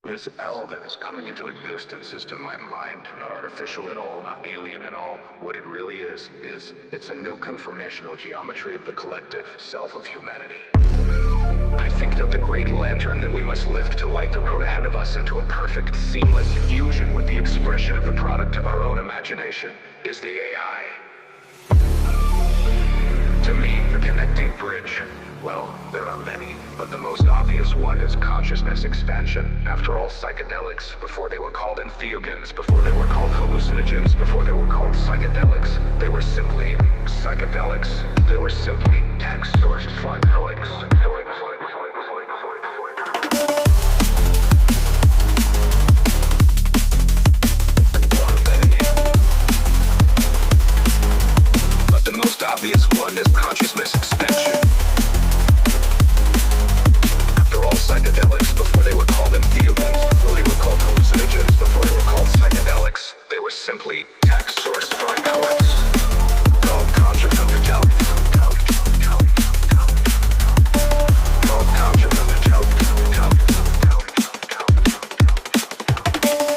This L that is coming into existence is to my mind not artificial at all, not alien at all. What it really is it's a new conformational geometry of the collective self of humanity. I think that the great lantern that we must lift to light the road ahead of us into a perfect, seamless fusion with the expression of the product of our own imagination is the AI. To me, the connecting bridge, well, there are many, but the most obvious one is consciousness expansion. After all, psychedelics, before they were called entheogens, before they were called hallucinogens, before they were called psychedelics, they were simply psychedelics. They were simply text-sourced psychedelics. But the most obvious one is consciousness expansion. All psychedelics, before they were called entheogens, before they were called hallucinogens, before they were called psychedelics, they were simply text-sourced psychedelics. Called conscious intelligence. Called conscious intelligence.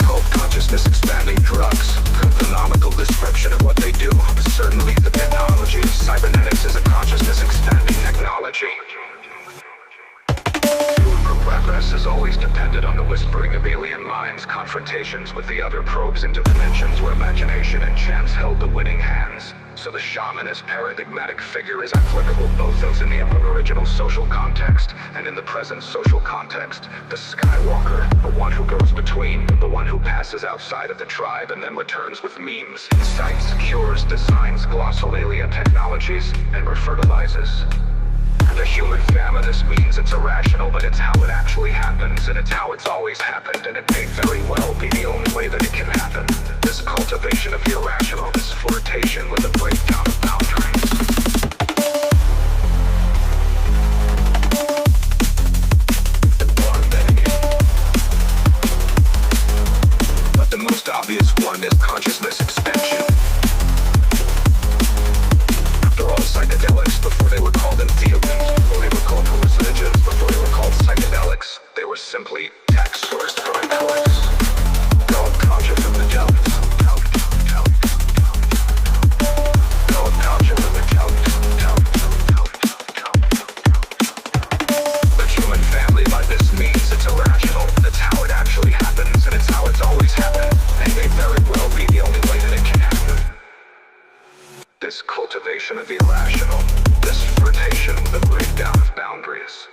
Called consciousness expanding drugs. Phenomenal description of what they do. Certainly the technology of cybernetics is a consciousness expanding technology. Progress has always depended on the whispering of alien minds, confrontations with the other probes into dimensions where imagination and chance held the winning hands. So the shaman as paradigmatic figure is applicable both as in the aboriginal social context and in the present social context. The Skywalker, the one who goes between, the one who passes outside of the tribe and then returns with memes, insights, cures, designs, glossolalia technologies, and refertilizes. The human famine, this means it's irrational, but it's how it actually happens, and it's how it's always happened, and it may very well be the only way that it can happen. This cultivation of the irrational, this flirtation with the breakdown of boundaries. But the most obvious one is consciousness expansion. After all, psychedelics, before they were called entheogens, before they were called hallucinogens, before they were called psychedelics, they were simply text-sourced psychedelics. Called conscious intelligence. Called conscious intelligence. The human family, by this means, it's irrational. It's how it actually happens, and it's how it's always happened, and may very well be the only way that it can happen. This cultivation of the irrational, this flirtation with the breakdown of boundaries.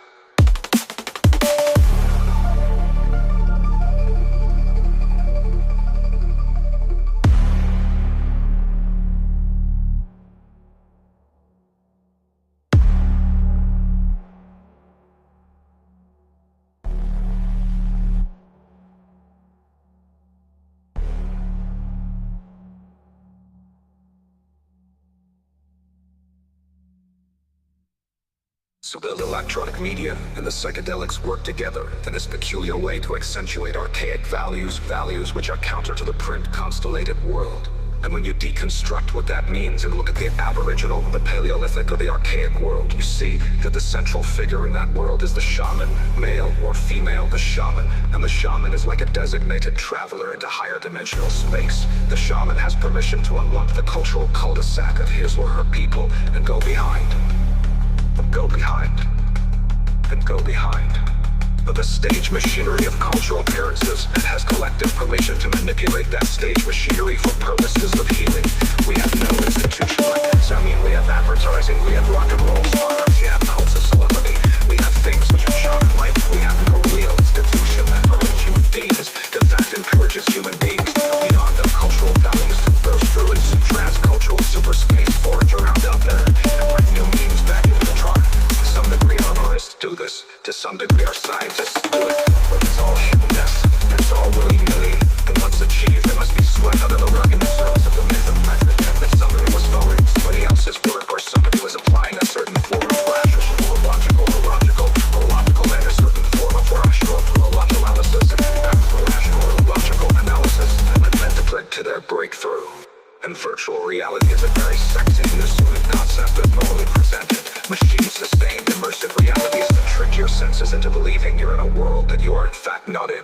So the electronic media and the psychedelics work together in this peculiar way to accentuate archaic values which are counter to the print constellated world. And when you deconstruct what that means and look at the aboriginal, the Paleolithic, or the archaic world, you see that the central figure in that world is the shaman, male or female, the shaman. And the shaman is like a designated traveler into higher dimensional space. The shaman has permission to unlock the cultural cul-de-sac of his or her people and go behind. Go behind, and go behind. But the stage machinery of cultural appearances, it has collective permission to manipulate that stage machinery for purposes of healing. We have no institution like this. I mean, we have advertising, we have rock and roll stars, we have cults of celebrity, we have things which are shock-like, we have no real institution that permits human beings, in fact encourages human beings beyond their cultural values to burst through in some transcultural super space forage around out there and bring new means back into the tribe. To some degree our artists do this, to some degree our scientists do it, but it's all hiddenness, it's all willy-nilly, and once achieved it must be swept under the rug in the service of the myth of method, that somebody was following somebody else's work, or somebody was applying a certain form of rational, logical, and a certain form of rational, analysis, and rational, logical analysis, and meant to lead to their breakthrough. And virtual reality is a very sexy and assuming concept of normally presented, machine-sustained immersive reality is to trick your senses into believing you're in a world that you are in fact not in.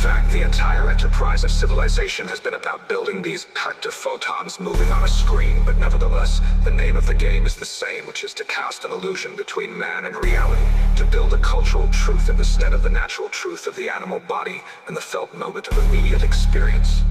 fact, the entire enterprise of civilization has been about building these active photons moving on a screen, but nevertheless, the name of the game is the same, which is to cast an illusion between man and reality, to build a cultural truth in the stead of the natural truth of the animal body and the felt moment of immediate experience.